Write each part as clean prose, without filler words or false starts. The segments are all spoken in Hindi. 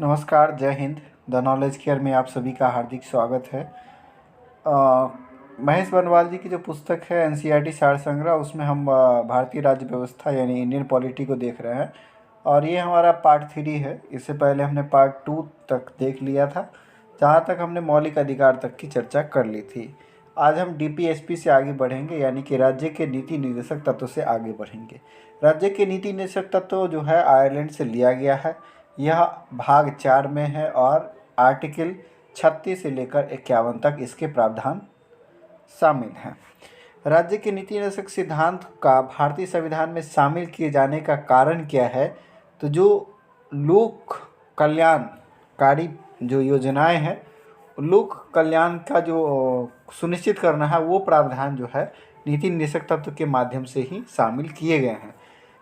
नमस्कार, जय हिंद। द नॉलेज केयर में आप सभी का हार्दिक स्वागत है। महेश बनवाल जी की जो पुस्तक है एनसीईआरटी सार संग्रह, उसमें हम भारतीय राज्य व्यवस्था यानी इंडियन पॉलिटी को देख रहे हैं और ये हमारा पार्ट 3 है। इससे पहले हमने पार्ट 2 तक देख लिया था, जहाँ तक हमने मौलिक अधिकार तक की चर्चा कर ली थी। आज हम डीपीएसपी से आगे बढ़ेंगे, यानी कि राज्य के नीति निर्देशक तत्व से आगे बढ़ेंगे। राज्य के नीति निर्देशक तत्व जो है आयरलैंड से लिया गया है। यह भाग 4 में है और आर्टिकल 36 से लेकर 51 तक इसके प्रावधान शामिल हैं। राज्य के नीति निर्देशक सिद्धांत का भारतीय संविधान में शामिल किए जाने का कारण क्या है? तो जो लोक कल्याणकारी जो योजनाएं हैं, लोक कल्याण का जो सुनिश्चित करना है, वो प्रावधान जो है नीति निर्देशक तत्व के माध्यम से ही शामिल किए गए हैं।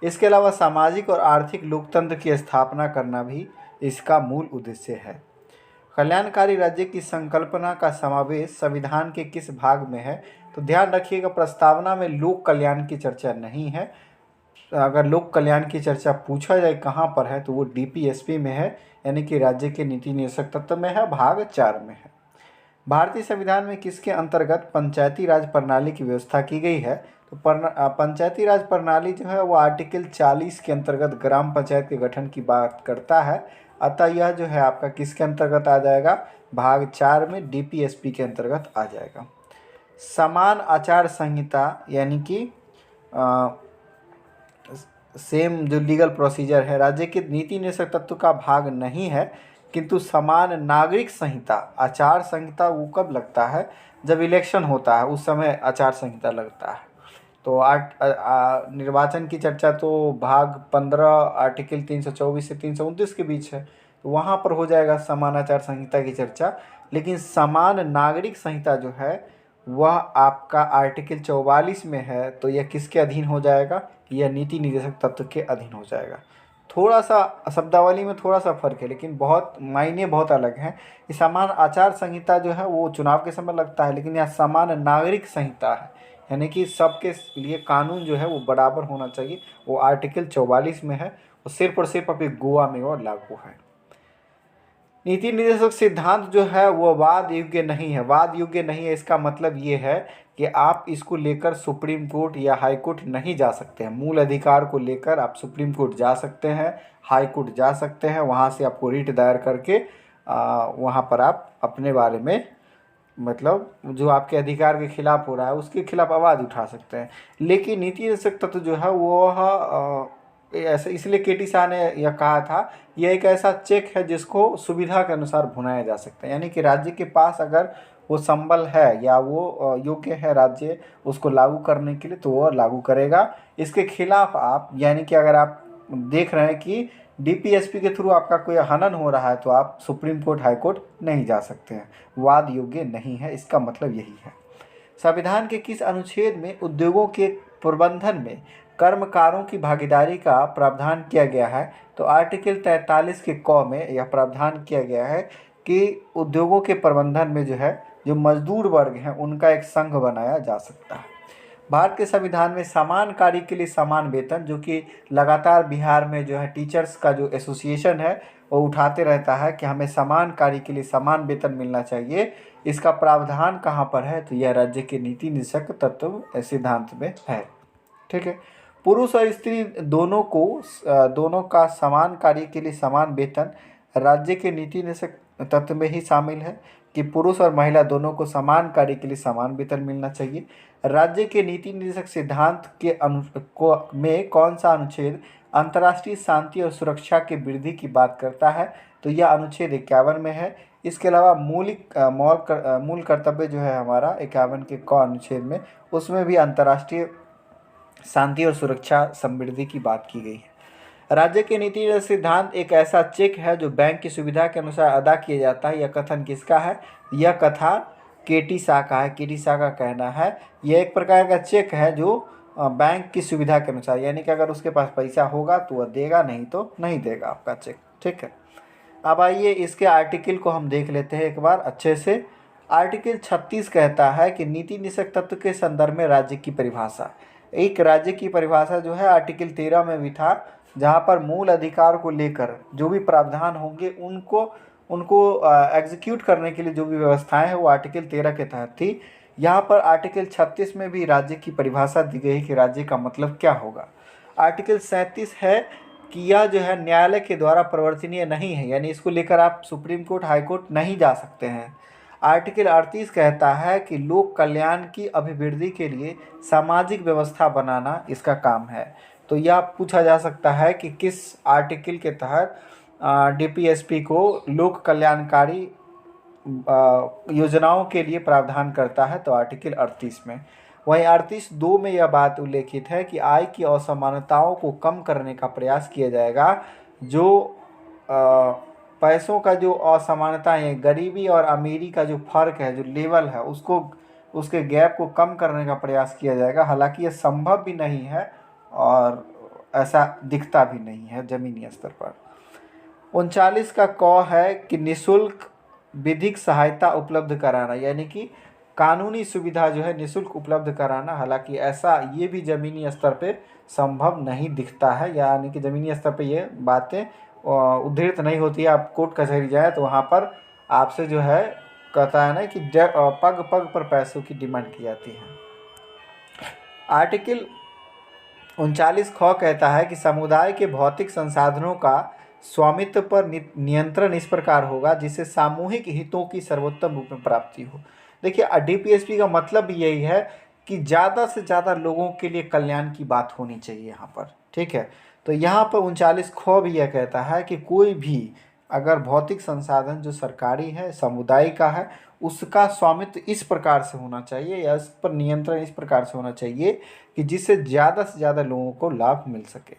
इसके अलावा सामाजिक और आर्थिक लोकतंत्र की स्थापना करना भी इसका मूल उद्देश्य है। कल्याणकारी राज्य की संकल्पना का समावेश संविधान के किस भाग में है? तो ध्यान रखिएगा, प्रस्तावना में लोक कल्याण की चर्चा नहीं है। अगर लोक कल्याण की चर्चा पूछा जाए कहाँ पर है, तो वो डीपीएसपी में है, यानी कि राज्य के नीति निर्देशक तत्व में है, भाग 4 में है। भारतीय संविधान में किसके अंतर्गत पंचायती राज प्रणाली की व्यवस्था की गई है? तो पंचायती राज प्रणाली जो है वो आर्टिकल 40 के अंतर्गत ग्राम पंचायत के गठन की बात करता है। अतः यह जो है आपका किसके अंतर्गत आ जाएगा? भाग 4 में डीपीएसपी के अंतर्गत आ जाएगा। समान आचार संहिता यानी कि सेम जो लीगल प्रोसीजर है, राज्य के नीति निर्देशक तत्व का भाग नहीं है, किंतु समान नागरिक संहिता, आचार संहिता वो कब लगता है? जब इलेक्शन होता है, उस समय आचार संहिता लगता है। तो निर्वाचन की चर्चा तो भाग 15 आर्टिकल 324 से 329 के बीच है, तो वहाँ पर हो जाएगा समान आचार संहिता की चर्चा। लेकिन समान नागरिक संहिता जो है वह आपका आर्टिकल 44 में है, तो यह किसके अधीन हो जाएगा? यह नीति निर्देशक तत्व के अधीन हो जाएगा। थोड़ा सा शब्दावली में थोड़ा सा फर्क है, लेकिन बहुत मायने बहुत अलग हैं। ये समान आचार संहिता जो है वो चुनाव के समय लगता है, लेकिन यह समान नागरिक संहिता है, यानी कि सबके लिए कानून जो है वो बराबर होना चाहिए। वो आर्टिकल 44 में है, वो सिर्फ और सिर्फ अभी गोवा में वो लागू है। नीति निर्देशक सिद्धांत जो है वो वाद योग्य नहीं है। वाद योग्य नहीं है, इसका मतलब ये है कि आप इसको लेकर सुप्रीम कोर्ट या हाई कोर्ट नहीं जा सकते हैं। मूल अधिकार को लेकर आप सुप्रीम कोर्ट जा सकते हैं, हाई कोर्ट जा सकते हैं, वहाँ से आपको रिट दायर करके वहाँ पर आप अपने बारे में, मतलब जो आपके अधिकार के खिलाफ हो रहा है उसके खिलाफ आवाज़ उठा सकते हैं। लेकिन नीति निर्देशक तत्व जो है वो ऐसे इसलिए केटी शाह ने यह कहा था, यह एक ऐसा चेक है जिसको सुविधा के अनुसार भुनाया जा सकता है। यानी कि राज्य के पास अगर वो संबल है या वो योग्य है राज्य उसको लागू करने के लिए, तो वो लागू करेगा। इसके खिलाफ आप, यानी कि अगर आप देख रहे हैं कि डीपीएसपी के थ्रू आपका कोई हनन हो रहा है, तो आप सुप्रीम कोर्ट हाई कोर्ट नहीं जा सकते हैं। वाद योग्य नहीं है, इसका मतलब यही है। संविधान के किस अनुच्छेद में उद्योगों के प्रबंधन में कर्मकारों की भागीदारी का प्रावधान किया गया है? तो आर्टिकल 43 के क में यह प्रावधान किया गया है कि उद्योगों के प्रबंधन में जो है जो मजदूर वर्ग हैं उनका एक संघ बनाया जा सकता है। भारत के संविधान में समान कार्य के लिए समान वेतन, जो कि लगातार बिहार में जो है टीचर्स का जो एसोसिएशन है वो उठाते रहता है कि हमें समान कार्य के लिए समान वेतन मिलना चाहिए, इसका प्रावधान कहाँ पर है? तो यह राज्य के नीति निर्देशक तत्व सिद्धांत में है। ठीक है। पुरुष और स्त्री दोनों का समान कार्य के लिए समान वेतन राज्य के नीति निर्देशक तत्व में ही शामिल है कि पुरुष और महिला दोनों को समान कार्य के लिए समान वेतन मिलना चाहिए। राज्य के नीति निर्देशक सिद्धांत के में कौन सा अनुच्छेद अंतर्राष्ट्रीय शांति और सुरक्षा के वृद्धि की बात करता है? तो यह अनुच्छेद 51 में है। इसके अलावा मूल कर्तव्य जो है हमारा 51 के क अनुच्छेद में, उसमें भी अंतर्राष्ट्रीय शांति और सुरक्षा समृद्धि की बात की गई है। राज्य के नीति निर्देशक सिद्धांत एक ऐसा चेक है जो बैंक की सुविधा के अनुसार अदा किया जाता है। यह कथन किसका है? यह कथा केटी शाह का है। केटी शाह का कहना है यह एक प्रकार का चेक है जो बैंक की सुविधा के अनुसार, यानी कि अगर उसके पास पैसा होगा तो वह देगा, नहीं तो नहीं देगा आपका चेक। ठीक है। अब आइए इसके आर्टिकल को हम देख लेते हैं एक बार अच्छे से। आर्टिकल 36 कहता है कि नीति निर्देशक तत्व के संदर्भ में राज्य की परिभाषा। एक राज्य की परिभाषा जो है आर्टिकल 13 में भी था, जहाँ पर मूल अधिकार को लेकर जो भी प्रावधान होंगे उनको उनको एग्जीक्यूट करने के लिए जो भी व्यवस्थाएं हैं वो आर्टिकल 13 के तहत थी। यहाँ पर आर्टिकल 36 में भी राज्य की परिभाषा दी गई कि राज्य का मतलब क्या होगा। आर्टिकल 37 है कि यह जो है न्यायालय के द्वारा परिवर्तनीय नहीं है, यानी इसको लेकर आप सुप्रीम कोर्ट, हाई कोर्ट नहीं जा सकते हैं। आर्टिकल 38 कहता है कि लोक कल्याण की अभिवृद्धि के लिए सामाजिक व्यवस्था बनाना इसका काम है। तो यह पूछा जा सकता है कि किस आर्टिकल के तहत डीपीएसपी को लोक कल्याणकारी योजनाओं के लिए प्रावधान करता है, तो आर्टिकल 38 में। वहीं 38(2) में यह बात उल्लेखित है कि आय की असमानताओं को कम करने का प्रयास किया जाएगा। जो पैसों का जो असमानता है, गरीबी और अमीरी का जो फ़र्क है, जो लेवल है, उसको उसके गैप को कम करने का प्रयास किया जाएगा। हालांकि ये संभव भी नहीं है और ऐसा दिखता भी नहीं है ज़मीनी स्तर पर। 39 का क है कि निःशुल्क विधिक सहायता उपलब्ध कराना, यानी कि कानूनी सुविधा जो है निःशुल्क उपलब्ध कराना। हालांकि ऐसा ये भी ज़मीनी स्तर पे संभव नहीं दिखता है, यानी कि ज़मीनी स्तर पे ये बातें उद्धृत नहीं होती है। आप कोर्ट कचहरी जाए तो वहाँ पर आपसे जो है कहता है ना कि पग पग पर पैसों की डिमांड की जाती है। आर्टिकल 39 ख कहता है कि समुदाय के भौतिक संसाधनों का स्वामित्व पर नियंत्रण इस प्रकार होगा जिससे सामूहिक हितों की सर्वोत्तम रूप में प्राप्ति हो। देखिए डीपीएसपी का मतलब भी यही है कि ज़्यादा से ज़्यादा लोगों के लिए कल्याण की बात होनी चाहिए यहाँ पर, ठीक है। तो यहाँ पर 39 ख भी यह कहता है कि कोई भी अगर भौतिक संसाधन जो सरकारी है, समुदाय का है, उसका स्वामित्व इस प्रकार से होना चाहिए या इस पर नियंत्रण इस प्रकार से होना चाहिए कि जिससे ज़्यादा से ज़्यादा लोगों को लाभ मिल सके।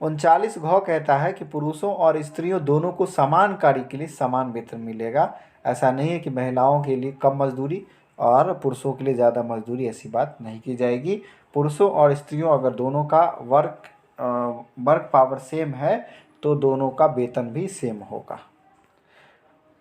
39 घ कहता है कि पुरुषों और स्त्रियों दोनों को समान कार्य के लिए समान वेतन मिलेगा। ऐसा नहीं है कि महिलाओं के लिए कम मजदूरी और पुरुषों के लिए ज़्यादा मजदूरी, ऐसी बात नहीं की जाएगी। पुरुषों और स्त्रियों अगर दोनों का वर्क पावर सेम है तो दोनों का वेतन भी सेम होगा।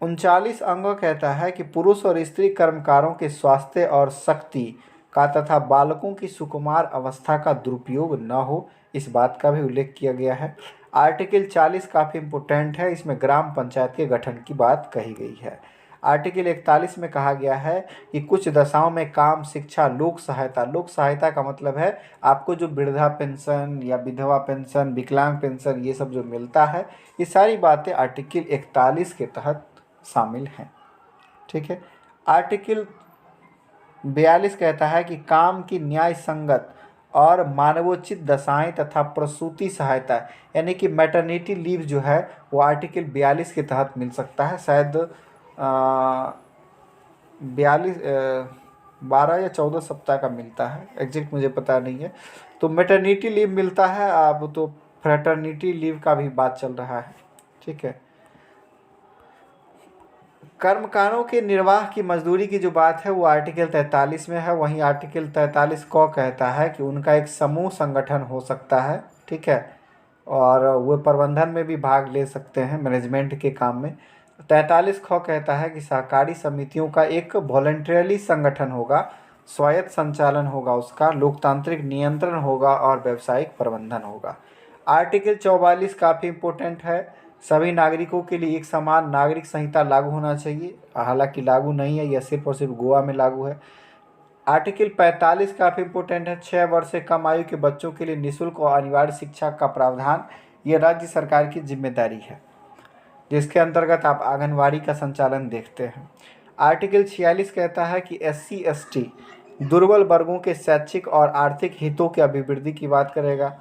39 अंग कहता है कि पुरुष और स्त्री कर्मकारों के स्वास्थ्य और शक्ति का तथा बालकों की सुकुमार अवस्था का दुरुपयोग न हो, इस बात का भी उल्लेख किया गया है। आर्टिकल 40 काफ़ी इम्पोर्टेंट है, इसमें ग्राम पंचायत के गठन की बात कही गई है। आर्टिकल 41 में कहा गया है कि कुछ दशाओं में काम, शिक्षा, लोक सहायता का मतलब है आपको जो वृद्धा पेंशन या विधवा पेंशन, विकलांग पेंशन, ये सब जो मिलता है, ये सारी बातें आर्टिकल 41 के तहत शामिल हैं, ठीक है। आर्टिकल 42 कहता है कि काम की न्याय संगत और मानवोचित दशाएं तथा प्रसूति सहायता, यानी कि मैटरनिटी लीव जो है वो आर्टिकल 42 के तहत मिल सकता है। शायद 12 या 14 सप्ताह का मिलता है, एग्जैक्ट मुझे पता नहीं है। तो मैटरनिटी लीव मिलता है, अब तो फ्रेटर्निटी लीव का भी बात चल रहा है, ठीक है। कर्मकारों के निर्वाह की मजदूरी की जो बात है वो आर्टिकल 43 में है। वहीं आर्टिकल 43 क कहता है कि उनका एक समूह संगठन हो सकता है, ठीक है, और वो प्रबंधन में भी भाग ले सकते हैं, मैनेजमेंट के काम में। 43 ख कहता है कि सहकारी समितियों का एक वॉलंटरीली संगठन होगा, स्वायत्त संचालन होगा उसका, लोकतांत्रिक नियंत्रण होगा और व्यावसायिक प्रबंधन होगा। आर्टिकल 44 काफ़ी इम्पोर्टेंट है, सभी नागरिकों के लिए एक समान नागरिक संहिता लागू होना चाहिए। हालांकि लागू नहीं है, यह सिर्फ और सिर्फ गोवा में लागू है। आर्टिकल 45 काफ़ी इम्पोर्टेंट है, 6 वर्ष से कम आयु के बच्चों के लिए निःशुल्क और अनिवार्य शिक्षा का प्रावधान, ये राज्य सरकार की जिम्मेदारी है, जिसके अंतर्गत आप आंगनवाड़ी का संचालन देखते हैं। आर्टिकल 46 कहता है कि SC ST दुर्बल वर्गों के शैक्षिक और आर्थिक हितों की अभिवृद्धि की बात करेगा,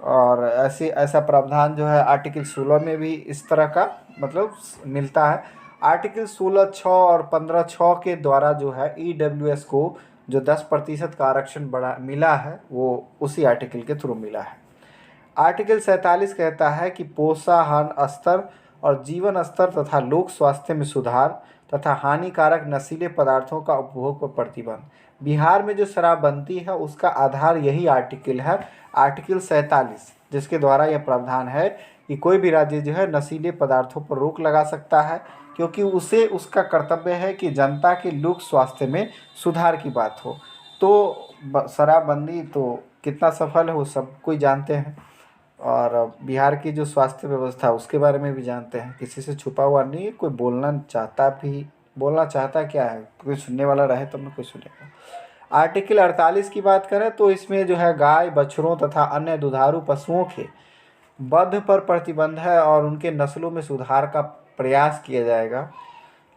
और ऐसा प्रावधान जो है आर्टिकल 16 में भी इस तरह का मतलब मिलता है। आर्टिकल 16(6) और 15(6) के द्वारा जो है EWS को जो 10% का आरक्षण मिला है वो उसी आर्टिकल के थ्रू मिला है। आर्टिकल 47 कहता है कि पोषाहार स्तर और जीवन स्तर तथा लोक स्वास्थ्य में सुधार तथा हानिकारक नशीले पदार्थों का उपभोग पर प्रतिबंध। बिहार में जो शराब बनती है उसका आधार यही आर्टिकल है, आर्टिकल 47, जिसके द्वारा यह प्रावधान है कि कोई भी राज्य जो है नशीले पदार्थों पर रोक लगा सकता है, क्योंकि उसे उसका कर्तव्य है कि जनता के लोक स्वास्थ्य में सुधार की बात हो। तो शराबबंदी तो कितना सफल है वो सब कोई जानते हैं। और बिहार की जो स्वास्थ्य व्यवस्था उसके बारे में भी जानते हैं। किसी से छुपा हुआ नहीं है, कोई बोलना चाहता क्या है, कोई सुनने वाला रहे तब ना कोई सुनेगा। आर्टिकल 48 की बात करें तो इसमें जो है गाय बछड़ों तथा अन्य दुधारू पशुओं के वध पर प्रतिबंध है और उनके नस्लों में सुधार का प्रयास किया जाएगा।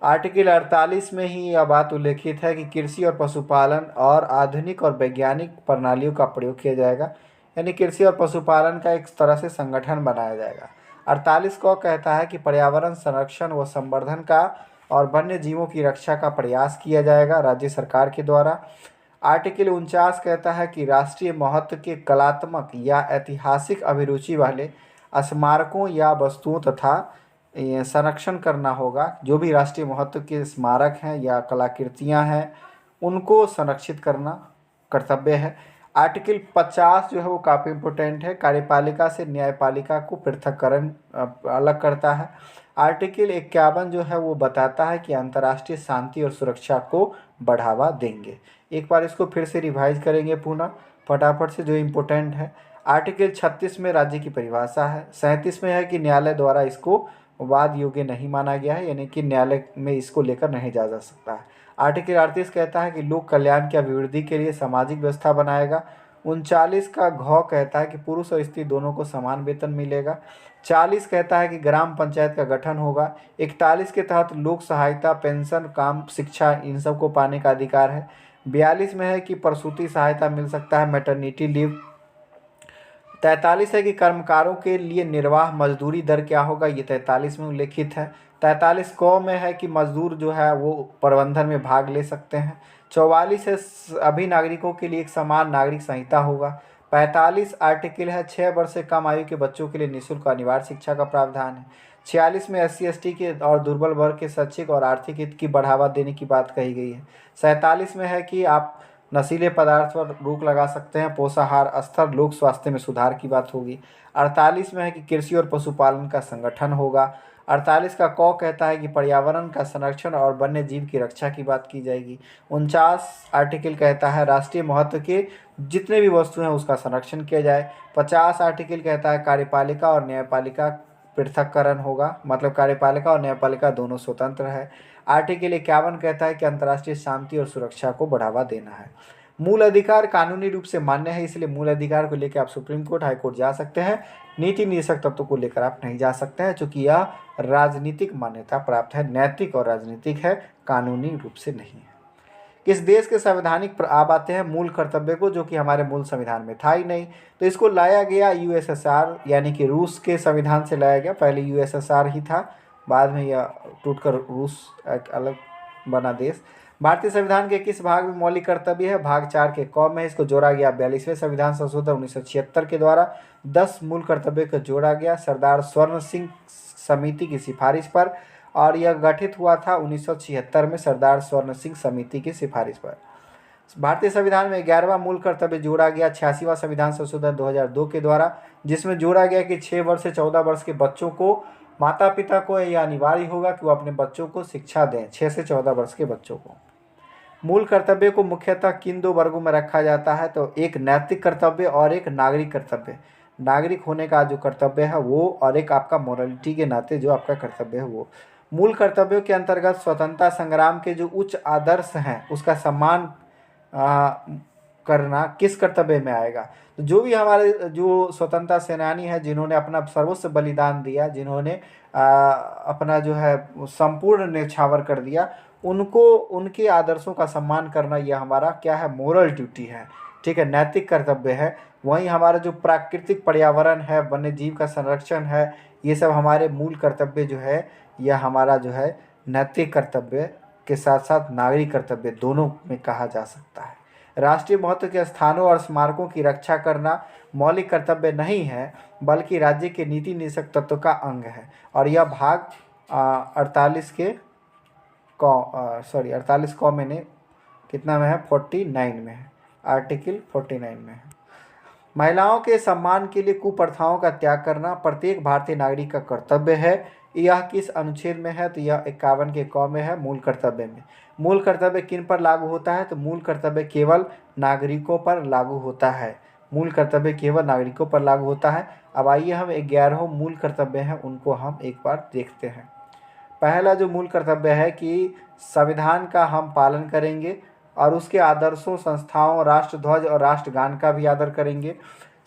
आर्टिकल 48 में ही यह बात उल्लेखित है कि कृषि और पशुपालन और आधुनिक और वैज्ञानिक प्रणालियों का प्रयोग किया जाएगा, यानी कृषि और पशुपालन का एक तरह से संगठन बनाया जाएगा। 48 को कहता है कि पर्यावरण संरक्षण व संवर्धन का और वन्य जीवों की रक्षा का प्रयास किया जाएगा राज्य सरकार के द्वारा। आर्टिकल 49 कहता है कि राष्ट्रीय महत्व के कलात्मक या ऐतिहासिक अभिरुचि वाले स्मारकों या वस्तुओं तथा संरक्षण करना होगा। जो भी राष्ट्रीय महत्व के स्मारक हैं या कलाकृतियां हैं उनको संरक्षित करना कर्तव्य है। आर्टिकल 50 जो है वो काफ़ी इम्पोर्टेंट है, कार्यपालिका से न्यायपालिका को पृथक्करण अलग करता है। आर्टिकल 51 जो है वो बताता है कि अंतर्राष्ट्रीय शांति और सुरक्षा को बढ़ावा देंगे। एक बार इसको फिर से रिवाइज करेंगे पुनः फटाफट से जो इम्पोर्टेंट है। आर्टिकल 36 में राज्य की परिभाषा है। 37 में है कि न्यायालय द्वारा इसको वाद योग्य नहीं माना गया है, यानी कि न्यायालय में इसको लेकर नहीं जा सकता है। आर्टिकल 38 कहता है कि लोक कल्याण की अभिवृद्धि के लिए सामाजिक व्यवस्था बनाएगा। 39 का घ कहता है कि पुरुष और स्त्री दोनों को समान वेतन मिलेगा। 40 कहता है कि ग्राम पंचायत का गठन होगा। 41 के तहत लोक सहायता, पेंशन, काम, शिक्षा इन सब को पाने का अधिकार है। 42 में है कि प्रसूति सहायता मिल सकता है, मैटरनिटी लीव। 43 है कि कर्मकारों के लिए निर्वाह मजदूरी दर क्या होगा, ये 43 में उल्लेखित है। 43 क में है कि मजदूर जो है वो प्रबंधन में भाग ले सकते हैं। 44 है सभी नागरिकों के लिए एक समान नागरिक संहिता होगा। 45 आर्टिकल है 6 वर्ष से कम आयु के बच्चों के लिए निःशुल्क अनिवार्य शिक्षा का प्रावधान है। 46 में SC/ST के और दुर्बल वर्ग के शैक्षिक और आर्थिक हित की बढ़ावा देने की बात कही गई है। 47 में है कि आप नशीले पदार्थ पर रोक लगा सकते हैं। पोषाहार स्तर, लोक स्वास्थ्य में सुधार की बात होगी। 48 में है कि कृषि और पशुपालन का संगठन होगा। 48 का क कहता है कि पर्यावरण का संरक्षण और वन्य जीव की रक्षा की बात की जाएगी। 49 आर्टिकल कहता है राष्ट्रीय महत्व के जितने भी वस्तु हैं उसका संरक्षण किया जाए। 50 आर्टिकल कहता है कार्यपालिका और न्यायपालिका पृथक्करण होगा, मतलब कार्यपालिका और न्यायपालिका दोनों स्वतंत्र है। आर्टिकल 51 कहता है कि अंतर्राष्ट्रीय शांति और सुरक्षा को बढ़ावा देना है। मूल अधिकार कानूनी रूप से मान्य है, इसलिए मूल अधिकार को लेकर आप सुप्रीम कोर्ट, हाई कोर्ट जा सकते हैं। नीति निदेशक तत्वों को लेकर आप नहीं जा सकते हैं, चूंकि यह राजनीतिक मान्यता प्राप्त है, नैतिक और राजनीतिक है, कानूनी रूप से नहीं है। किस देश के संवैधानिक आप आते हैं मूल कर्तव्य को, जो कि हमारे मूल संविधान में था ही नहीं, तो इसको लाया गया USSR यानी कि रूस के संविधान से लाया गया। पहले USSR ही था, बाद में यह टूटकर रूस एक अलग बना देश। भारतीय संविधान के किस भाग में मौलिक कर्तव्य है, भाग 4 के क में इसको जोड़ा गया। 42वें संविधान संशोधन 1976 के द्वारा 10 मूल कर्तव्य को जोड़ा गया सरदार स्वर्ण सिंह समिति की सिफारिश पर, और यह गठित हुआ था 1976 में सरदार स्वर्ण सिंह समिति की सिफारिश पर। भारतीय संविधान में 11वां मूल कर्तव्य जोड़ा गया 86वां संविधान संशोधन 2002 के द्वारा, जिसमें जोड़ा गया कि 6 वर्ष से 14 वर्ष के बच्चों को माता पिता को यह अनिवार्य होगा कि वो अपने बच्चों को शिक्षा दें। 6 से 14 वर्ष के बच्चों को मूल कर्तव्य को मुख्यतः किन दो वर्गों में रखा जाता है, तो एक नैतिक कर्तव्य और एक नागरिक कर्तव्य। नागरिक होने का जो कर्तव्य है वो, और एक आपका मोरालिटी के नाते जो आपका कर्तव्य है वो। मूल कर्तव्यों के अंतर्गत स्वतंत्रता संग्राम के जो उच्च आदर्श हैं उसका सम्मान करना किस कर्तव्य में आएगा, तो जो भी हमारे जो स्वतंत्रता सेनानी हैं जिन्होंने अपना सर्वस्व बलिदान दिया, जिन्होंने अपना जो है संपूर्ण न्यौछावर कर दिया, उनको उनके आदर्शों का सम्मान करना यह हमारा क्या है, मोरल ड्यूटी है, ठीक है, नैतिक कर्तव्य है। वहीं हमारा जो प्राकृतिक पर्यावरण है, वन्य जीव का संरक्षण है, ये सब हमारे मूल कर्तव्य जो है, यह हमारा जो है नैतिक कर्तव्य के साथ साथ नागरिक कर्तव्य दोनों में कहा जा सकता है। राष्ट्रीय महत्व के स्थानों और स्मारकों की रक्षा करना मौलिक कर्तव्य नहीं है, बल्कि राज्य के नीति निदेशक तत्व का अंग है, और यह भाग 48 के 48 क में ने कितना में है, 49 में है, आर्टिकल 49 में है। महिलाओं के सम्मान के लिए कुप्रथाओं का त्याग करना प्रत्येक भारतीय नागरिक का कर्तव्य है। यह किस अनुच्छेद में है, तो यह 51 के क में है, मूल कर्तव्य में। मूल कर्तव्य किन पर लागू होता है, तो मूल कर्तव्य केवल नागरिकों पर लागू होता है। मूल कर्तव्य केवल नागरिकों पर लागू होता है। अब आइए हम 11 मूल कर्तव्य हैं उनको हम एक बार देखते हैं। पहला जो मूल कर्तव्य है कि संविधान का हम पालन करेंगे और उसके आदर्शों, संस्थाओं, राष्ट्रध्वज और राष्ट्रगान का भी आदर करेंगे।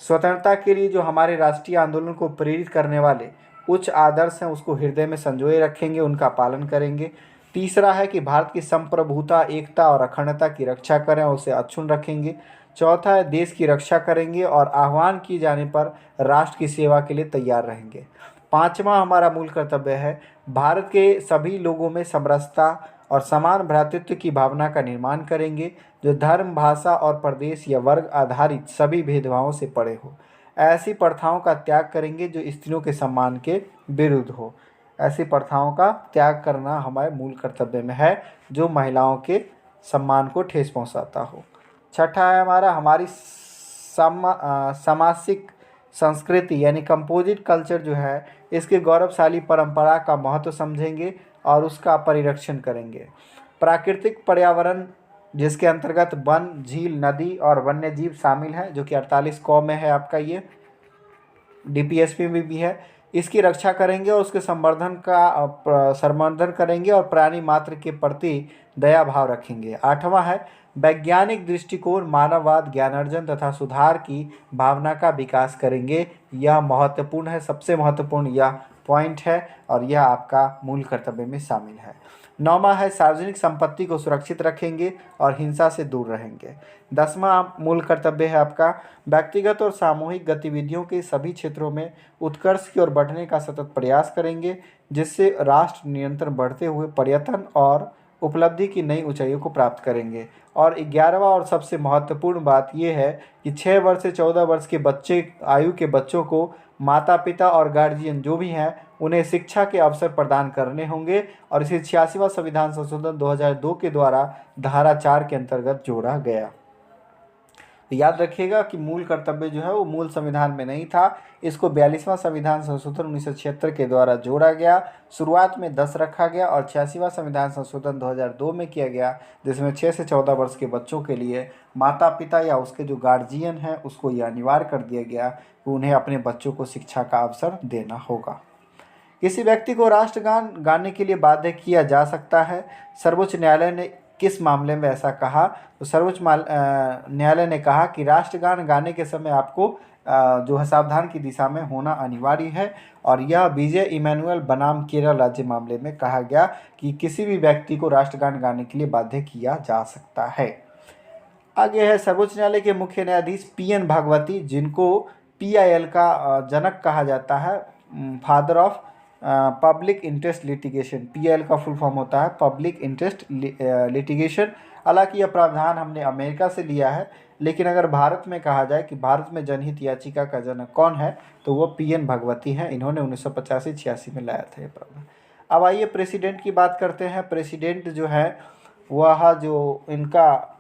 स्वतंत्रता के लिए जो हमारे राष्ट्रीय आंदोलन को प्रेरित करने वाले उच्च आदर्श हैं उसको हृदय में संजोए रखेंगे, उनका पालन करेंगे। तीसरा है कि भारत की संप्रभुता, एकता और अखंडता की रक्षा करें और उसे अक्षुण्ण रखेंगे। चौथा है देश की रक्षा करेंगे और आह्वान किए जाने पर राष्ट्र की सेवा के लिए तैयार रहेंगे। पांचवा हमारा मूल कर्तव्य है भारत के सभी लोगों में समरसता और समान भ्रातृत्व की भावना का निर्माण करेंगे, जो धर्म, भाषा और प्रदेश या वर्ग आधारित सभी भेदभावों से परे हो। ऐसी प्रथाओं का त्याग करेंगे जो स्त्रियों के सम्मान के विरुद्ध हो। ऐसी प्रथाओं का त्याग करना हमारे मूल कर्तव्य में है जो महिलाओं के सम्मान को ठेस पहुंचाता हो। छठा है हमारी सामासिक संस्कृति यानी कंपोजिट कल्चर जो है इसके गौरवशाली परंपरा का महत्व समझेंगे और उसका परिरक्षण करेंगे। प्राकृतिक पर्यावरण जिसके अंतर्गत वन, झील, नदी और वन्य जीव शामिल हैं, जो कि 48 कौ में है आपका ये डीपीएसपी में भी है, इसकी रक्षा करेंगे और उसके संवर्धन करेंगे और प्राणी मात्र के प्रति दया भाव रखेंगे। आठवां है वैज्ञानिक दृष्टिकोण, मानववाद, ज्ञानार्जन तथा सुधार की भावना का विकास करेंगे। यह महत्वपूर्ण है, सबसे महत्वपूर्ण यह पॉइंट है और यह आपका मूल कर्तव्य में शामिल है। नौवां है सार्वजनिक संपत्ति को सुरक्षित रखेंगे और हिंसा से दूर रहेंगे। 10वां मूल कर्तव्य है आपका व्यक्तिगत और सामूहिक गतिविधियों के सभी क्षेत्रों में उत्कर्ष की ओर बढ़ने का सतत प्रयास करेंगे, जिससे राष्ट्र निरंतर बढ़ते हुए पर्यटन और उपलब्धि की नई ऊंचाइयों को प्राप्त करेंगे। और 11वां और सबसे महत्वपूर्ण बात यह है कि 6 वर्ष से 14 वर्ष के आयु के बच्चों को माता पिता और गार्जियन जो भी हैं उन्हें शिक्षा के अवसर प्रदान करने होंगे और इसे 86वां संविधान संशोधन 2002 के द्वारा धारा 4 के अंतर्गत जोड़ा गया। तो याद रखिएगा कि मूल कर्तव्य जो है वो मूल संविधान में नहीं था, इसको 42वां संविधान संशोधन 1976 के द्वारा जोड़ा गया। शुरुआत में 10 रखा गया और 86वां संविधान संशोधन 2002 में किया गया, जिसमें 6 से 14 वर्ष के बच्चों के लिए माता पिता या उसके जो गार्जियन हैं उसको यह अनिवार्य कर दिया गया कि उन्हें अपने बच्चों को शिक्षा का अवसर देना होगा। किसी व्यक्ति को राष्ट्रगान गाने के लिए बाध्य किया जा सकता है। सर्वोच्च न्यायालय ने किस मामले में ऐसा कहा? तो सर्वोच्च न्यायालय ने कहा कि राष्ट्रगान गाने के समय आपको जो है सावधान की दिशा में होना अनिवार्य है और यह विजय इमैनुअल बनाम केरल राज्य मामले में कहा गया कि किसी भी व्यक्ति को राष्ट्रगान गाने के लिए बाध्य किया जा सकता है। आगे है सर्वोच्च न्यायालय के मुख्य न्यायाधीश पीएन भागवती, जिनको पीआईएल का जनक कहा जाता है, father of public interest litigation. PL का फुल फॉर्म होता है पब्लिक इंटरेस्ट लिटिगेशन। हालांकि यह प्रावधान हमने अमेरिका से लिया है, लेकिन अगर भारत में कहा जाए कि भारत में जनहित याचिका का जनक कौन है तो वो पीएन भागवती हैं। इन्होंने 1985-86 में लाया था ये प्रावधान। अब आइए प्रेसिडेंट की बात करते हैं। प्रेसिडेंट जो है वह जो इनका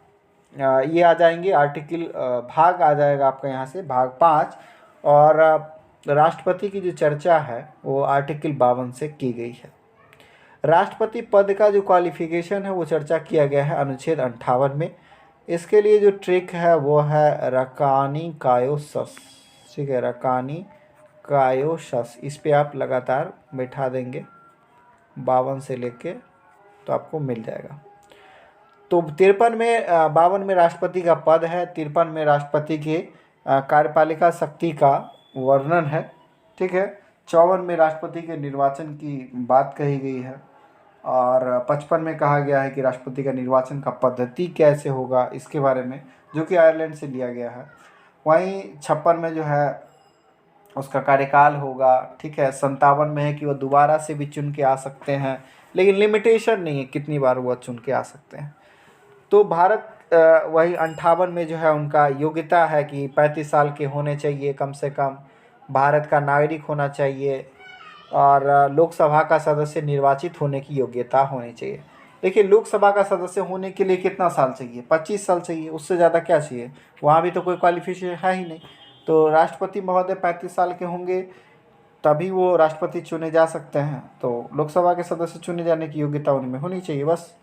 ये आ जाएंगे आर्टिकल भाग आ जाएगा आपका यहाँ से भाग 5 और राष्ट्रपति की जो चर्चा है वो आर्टिकल 52 से की गई है। राष्ट्रपति पद का जो क्वालिफिकेशन है वो चर्चा किया गया है अनुच्छेद 58 में। इसके लिए जो ट्रिक है वो है रकानी कायोसस, ठीक है, रकानी कायोसस। इस पे आप लगातार बैठा देंगे 52 से लेके तो आपको मिल जाएगा। तो 52 में राष्ट्रपति का पद है, 53 में राष्ट्रपति के कार्यपालिका शक्ति का वर्णन है, ठीक है। 54 में राष्ट्रपति के निर्वाचन की बात कही गई है और 55 में कहा गया है कि राष्ट्रपति का निर्वाचन का पद्धति कैसे होगा इसके बारे में, जो कि आयरलैंड से लिया गया है। वहीं 56 में जो है उसका कार्यकाल होगा, ठीक है। 57 में है कि वह दोबारा से भी चुन के आ सकते हैं, लेकिन लिमिटेशन नहीं है कितनी बार वह चुन के आ सकते हैं। तो भारत वही 58 में जो है उनका योग्यता है कि 35 साल के होने चाहिए कम से कम, भारत का नागरिक होना चाहिए और लोकसभा का सदस्य निर्वाचित होने की योग्यता होनी चाहिए। देखिए लोकसभा का सदस्य होने के लिए कितना साल चाहिए? 25 साल चाहिए, उससे ज़्यादा क्या चाहिए? वहाँ भी तो कोई क्वालिफिकेशन है ही नहीं। तो राष्ट्रपति महोदय 35 साल के होंगे तभी वो राष्ट्रपति चुने जा सकते हैं, तो लोकसभा के सदस्य चुने जाने की योग्यता उनमें होनी चाहिए बस।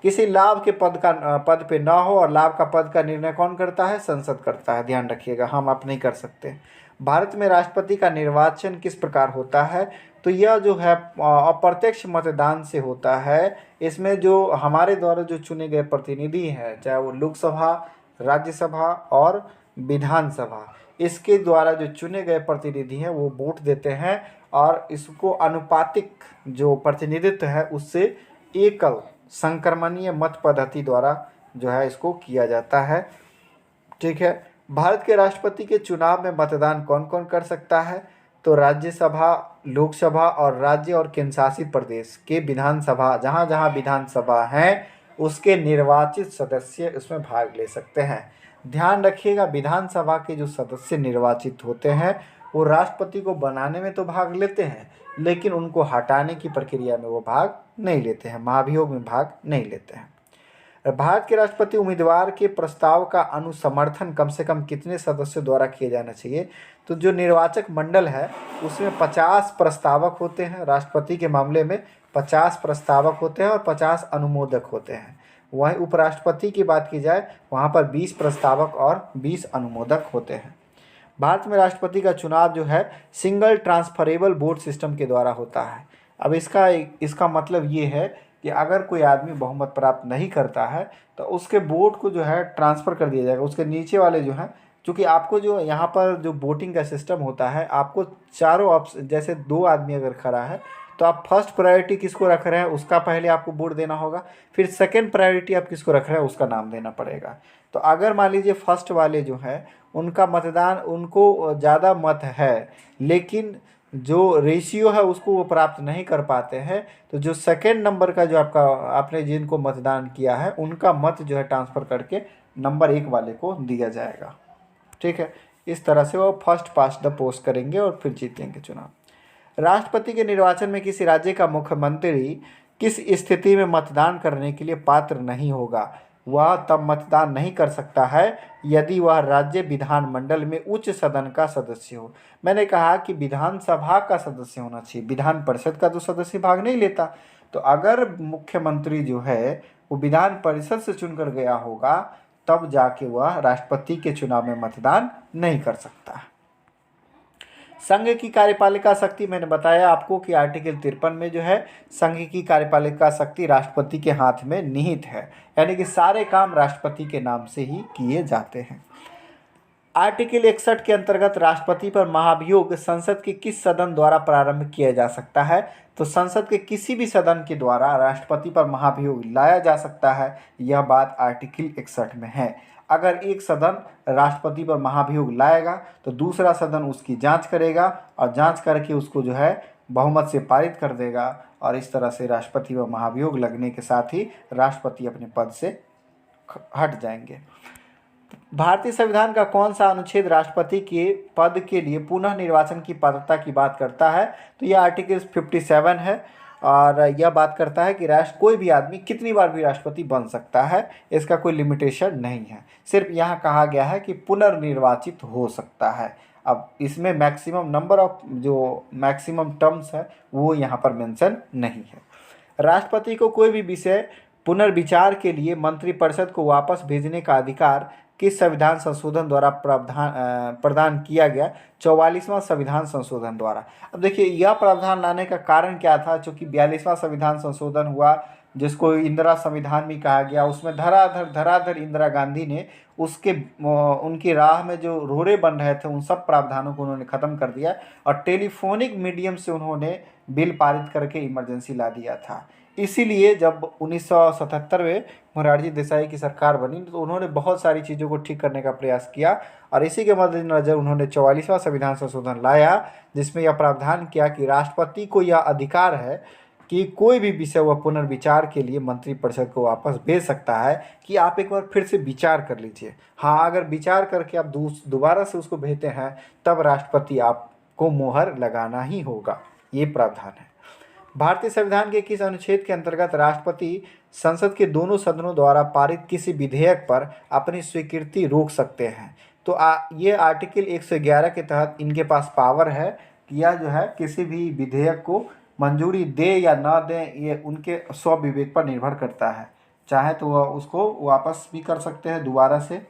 किसी लाभ के पद पे ना हो, और लाभ का पद का निर्णय कौन करता है? संसद करता है। ध्यान रखिएगा, हम आप नहीं कर सकते। भारत में राष्ट्रपति का निर्वाचन किस प्रकार होता है? तो यह जो है अप्रत्यक्ष मतदान से होता है। इसमें जो हमारे द्वारा जो चुने गए प्रतिनिधि हैं, चाहे वो लोकसभा, राज्यसभा और विधानसभा, इसके द्वारा जो चुने गए प्रतिनिधि हैं वो वोट देते हैं, और इसको अनुपातिक जो प्रतिनिधित्व है उससे एकल संक्रमणीय मत पद्धति द्वारा जो है इसको किया जाता है। ठीक है। भारत के राष्ट्रपति के चुनाव में मतदान कौन कौन कर सकता है? तो राज्यसभा, लोकसभा और राज्य और केंद्र शासित प्रदेश के विधानसभा, जहाँ जहाँ विधानसभा हैं उसके निर्वाचित सदस्य इसमें भाग ले सकते हैं। ध्यान रखिएगा, विधानसभा के जो सदस्य निर्वाचित होते हैं वो राष्ट्रपति को बनाने में तो भाग लेते हैं, लेकिन उनको हटाने की प्रक्रिया में वो भाग नहीं लेते हैं, महाभियोग में भाग नहीं लेते हैं। भारत के राष्ट्रपति उम्मीदवार के प्रस्ताव का अनुसमर्थन कम से कम कितने सदस्यों द्वारा किया जाना चाहिए? तो जो निर्वाचक मंडल है उसमें 50 प्रस्तावक होते हैं। राष्ट्रपति के मामले में 50 प्रस्तावक होते हैं और 50 अनुमोदक होते हैं। वहीं उपराष्ट्रपति की बात की जाए, वहाँ पर 20 प्रस्तावक और 20 अनुमोदक होते हैं। भारत में राष्ट्रपति का चुनाव जो है सिंगल ट्रांसफरेबल वोट सिस्टम के द्वारा होता है। अब इसका मतलब ये है कि अगर कोई आदमी बहुमत प्राप्त नहीं करता है तो उसके वोट को जो है ट्रांसफ़र कर दिया जाएगा। उसके नीचे वाले जो हैं, चूँकि आपको जो यहाँ पर जो वोटिंग का सिस्टम होता है, आपको चारों ऑप्शन, जैसे 2 आदमी अगर खड़ा है तो आप फर्स्ट प्रायोरिटी किसको रख रहे हैं उसका पहले आपको वोट देना होगा, फिर सेकंड प्रायोरिटी आप किसको रख रहे हैं उसका नाम देना पड़ेगा। तो अगर मान लीजिए फर्स्ट वाले जो हैं उनका मतदान, उनको ज़्यादा मत है लेकिन जो रेशियो है उसको वो प्राप्त नहीं कर पाते हैं, तो जो सेकंड नंबर का जो आपने जिनको मतदान किया है उनका मत जो है ट्रांसफ़र करके नंबर 1 वाले को दिया जाएगा। ठीक है। इस तरह से वो फर्स्ट पास्ट द पोस्ट करेंगे और फिर जीतेंगे चुनाव। राष्ट्रपति के निर्वाचन में किसी राज्य का मुख्यमंत्री किस स्थिति में मतदान करने के लिए पात्र नहीं होगा? वह तब मतदान नहीं कर सकता है यदि वह राज्य विधानमंडल में उच्च सदन का सदस्य हो। मैंने कहा कि विधानसभा का सदस्य होना चाहिए, विधान परिषद का तो सदस्य भाग नहीं लेता। तो अगर मुख्यमंत्री जो है वो विधान परिषद से चुनकर गया होगा तब जाके वह राष्ट्रपति के चुनाव में मतदान नहीं कर सकता। संघ की कार्यपालिका शक्ति, मैंने बताया आपको कि आर्टिकल 53 में जो है संघ की कार्यपालिका शक्ति राष्ट्रपति के हाथ में निहित है, यानी कि सारे काम राष्ट्रपति के नाम से ही किए जाते हैं। आर्टिकल 61 के अंतर्गत राष्ट्रपति पर महाभियोग संसद के किस सदन द्वारा प्रारंभ किया जा सकता है? तो संसद के किसी भी सदन के द्वारा राष्ट्रपति पर महाभियोग लाया जा सकता है, यह बात आर्टिकल 61 में है। अगर एक सदन राष्ट्रपति पर महाभियोग लाएगा तो दूसरा सदन उसकी जांच करेगा और जांच करके उसको जो है बहुमत से पारित कर देगा, और इस तरह से राष्ट्रपति पर महाभियोग लगने के साथ ही राष्ट्रपति अपने पद से हट जाएंगे। भारतीय संविधान का कौन सा अनुच्छेद राष्ट्रपति के पद के लिए पुनः निर्वाचन की पात्रता की बात करता है? तो यह आर्टिकल 57 है, और यह बात करता है कि कोई भी आदमी कितनी बार भी राष्ट्रपति बन सकता है, इसका कोई लिमिटेशन नहीं है। सिर्फ यहाँ कहा गया है कि पुनर्निर्वाचित हो सकता है। अब इसमें मैक्सिमम नंबर ऑफ जो मैक्सिमम टर्म्स है वो यहाँ पर मेंशन नहीं है। राष्ट्रपति को कोई भी विषय पुनर्विचार के लिए मंत्रिपरिषद को वापस भेजने का अधिकार किस संविधान संशोधन द्वारा प्रदान किया गया? 44वां संविधान संशोधन द्वारा। अब देखिए यह प्रावधान लाने का कारण क्या था? चूँकि 42वां संविधान संशोधन हुआ जिसको इंदिरा संविधान भी कहा गया, उसमें धराधर इंदिरा गांधी ने उनकी राह में जो रोड़े बन रहे थे उन सब प्रावधानों को उन्होंने ख़त्म कर दिया और टेलीफोनिक मीडियम से उन्होंने बिल पारित करके इमरजेंसी ला दिया था। इसीलिए जब 1977 में मोरारजी देसाई की सरकार बनी तो उन्होंने बहुत सारी चीज़ों को ठीक करने का प्रयास किया, और इसी के मद्देनज़र उन्होंने 44वां संविधान संशोधन लाया जिसमें यह प्रावधान किया कि राष्ट्रपति को यह अधिकार है कि कोई भी विषय वह पुनर्विचार के लिए मंत्रिपरिषद को वापस भेज सकता है कि आप एक बार फिर से विचार कर लीजिए। हाँ, अगर विचार करके आप दोबारा से उसको भेजते हैं तब राष्ट्रपति आपको मोहर लगाना ही होगा, ये प्रावधान है। भारतीय संविधान के किस अनुच्छेद के अंतर्गत राष्ट्रपति संसद के दोनों सदनों द्वारा पारित किसी विधेयक पर अपनी स्वीकृति रोक सकते हैं? तो ये आर्टिकल 111 के तहत इनके पास पावर है कि यह जो है किसी भी विधेयक को मंजूरी दे या ना दें, ये उनके स्वविवेक पर निर्भर करता है। चाहे तो वह उसको वापस भी कर सकते हैं दोबारा से,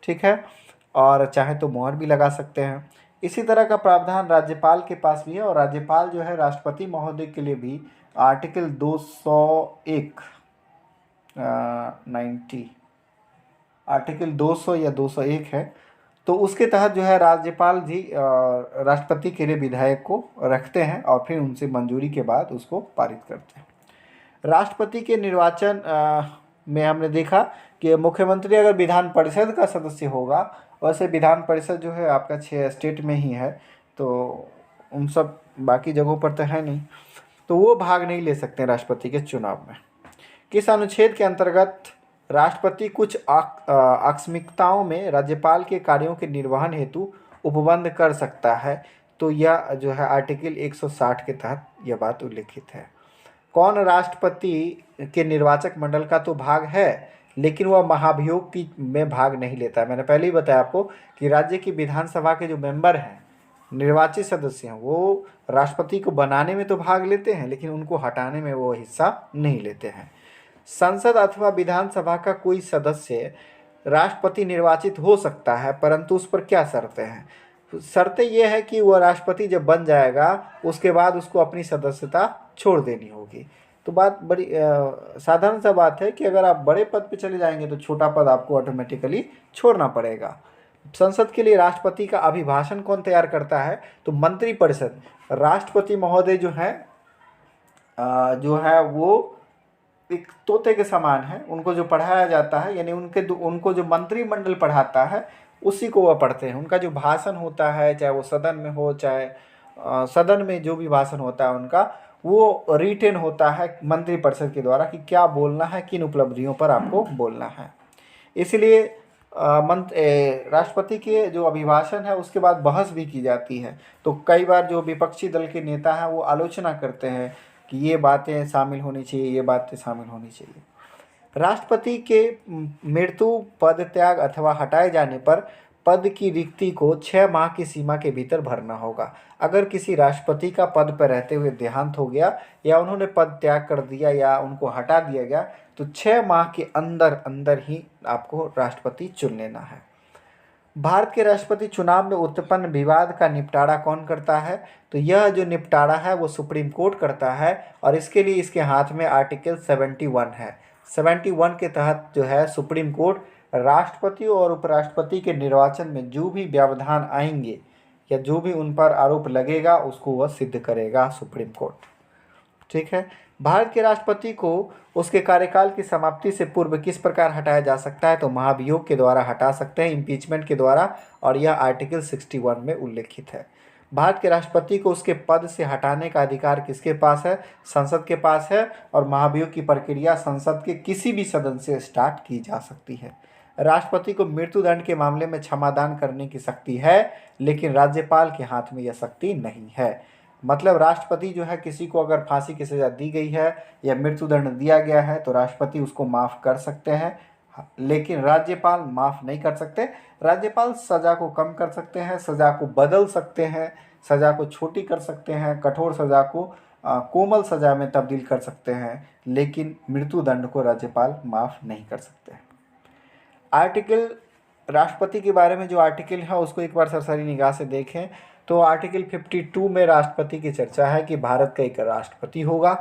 ठीक है, और चाहे तो मोहर भी लगा सकते हैं। इसी तरह का प्रावधान राज्यपाल के पास भी है, और राज्यपाल जो है राष्ट्रपति महोदय के लिए भी आर्टिकल 201 90 आर्टिकल 200 या 201 है, तो उसके तहत जो है राज्यपाल जी राष्ट्रपति के लिए विधायक को रखते हैं और फिर उनसे मंजूरी के बाद उसको पारित करते हैं। राष्ट्रपति के निर्वाचन में हमने देखा कि मुख्यमंत्री अगर विधान परिषद का सदस्य होगा, वैसे विधान परिषद जो है आपका 6 स्टेट में ही है, तो उन सब बाकी जगहों पर तो है नहीं, तो वो भाग नहीं ले सकते राष्ट्रपति के चुनाव में। किस अनुच्छेद के अंतर्गत राष्ट्रपति कुछ आकस्मिकताओं में राज्यपाल के कार्यों के निर्वहन हेतु उपबंध कर सकता है? तो यह जो है आर्टिकल 160 के तहत यह बात उल्लिखित है। कौन राष्ट्रपति के निर्वाचक मंडल का तो भाग है, लेकिन वह महाभियोग की में भाग नहीं लेता है। मैंने पहले ही बताया आपको कि राज्य की विधानसभा के जो मेंबर हैं, निर्वाचित सदस्य हैं, वो राष्ट्रपति को बनाने में तो भाग लेते हैं, लेकिन उनको हटाने में वो हिस्सा नहीं लेते हैं। संसद अथवा विधानसभा का कोई सदस्य राष्ट्रपति निर्वाचित हो सकता है, परंतु उस पर क्या शर्तें हैं? शर्तें ये है कि वह राष्ट्रपति जब बन जाएगा उसके बाद उसको अपनी सदस्यता छोड़ देनी होगी। तो बात बड़ी साधारण सा बात है कि अगर आप बड़े पद पे चले जाएंगे तो छोटा पद आपको ऑटोमेटिकली छोड़ना पड़ेगा। संसद के लिए राष्ट्रपति का अभिभाषण कौन तैयार करता है? तो मंत्रिपरिषद। राष्ट्रपति महोदय जो है वो एक तोते के समान है, उनको जो पढ़ाया जाता है, यानी उनको जो मंत्रिमंडल पढ़ाता है उसी को वह पढ़ते हैं। उनका जो भाषण होता है, चाहे वो सदन में हो, चाहे सदन में जो भी भाषण होता है उनका, वो रिटेन होता है मंत्रिपरिषद के द्वारा कि क्या बोलना है, किन उपलब्धियों पर आपको बोलना है। इसलिए राष्ट्रपति के जो अभिभाषण है उसके बाद बहस भी की जाती है। तो कई बार जो विपक्षी दल के नेता हैं वो आलोचना करते हैं कि ये बातें शामिल होनी चाहिए, ये बातें शामिल होनी चाहिए। राष्ट्रपति के मृत्यु, पद त्याग अथवा हटाए जाने पर पद की रिक्ति को 6 माह की सीमा के भीतर भरना होगा। अगर किसी राष्ट्रपति का पद पर रहते हुए देहांत हो गया या उन्होंने पद त्याग कर दिया या उनको हटा दिया गया तो 6 माह के अंदर अंदर ही आपको राष्ट्रपति चुन लेना है। भारत के राष्ट्रपति चुनाव में उत्पन्न विवाद का निपटारा कौन करता है? तो यह जो निपटारा है वो सुप्रीम कोर्ट करता है, और इसके लिए इसके हाथ में आर्टिकल 71 है। 71 के तहत जो है सुप्रीम कोर्ट राष्ट्रपति और उपराष्ट्रपति के निर्वाचन में जो भी व्यवधान आएंगे या जो भी उन पर आरोप लगेगा उसको वह सिद्ध करेगा सुप्रीम कोर्ट, ठीक है। भारत के राष्ट्रपति को उसके कार्यकाल की समाप्ति से पूर्व किस प्रकार हटाया जा सकता है? तो महाभियोग के द्वारा हटा सकते हैं, इम्पीचमेंट के द्वारा, और यह आर्टिकल 61 में उल्लेखित है। भारत के राष्ट्रपति को उसके पद से हटाने का अधिकार किसके पास है? संसद के पास है, और महाभियोग की प्रक्रिया संसद के किसी भी सदन से स्टार्ट की जा सकती है। राष्ट्रपति को मृत्युदंड के मामले में क्षमादान करने की शक्ति है, लेकिन राज्यपाल के हाथ में यह शक्ति नहीं है। मतलब राष्ट्रपति जो है, किसी को अगर फांसी की सज़ा दी गई है या मृत्युदंड दिया गया है तो राष्ट्रपति उसको माफ़ कर सकते हैं, लेकिन राज्यपाल माफ़ नहीं कर सकते। राज्यपाल सज़ा को कम कर सकते हैं, सज़ा को बदल सकते हैं, सज़ा को छोटी कर सकते हैं, कठोर सज़ा को कोमल सज़ा में तब्दील कर सकते हैं, लेकिन मृत्युदंड को राज्यपाल माफ़ नहीं कर सकते हैं। आर्टिकल राष्ट्रपति के बारे में जो आर्टिकल है उसको एक बार सरसरी निगाह से देखें तो आर्टिकल 52 में राष्ट्रपति की चर्चा है कि भारत का एक राष्ट्रपति होगा।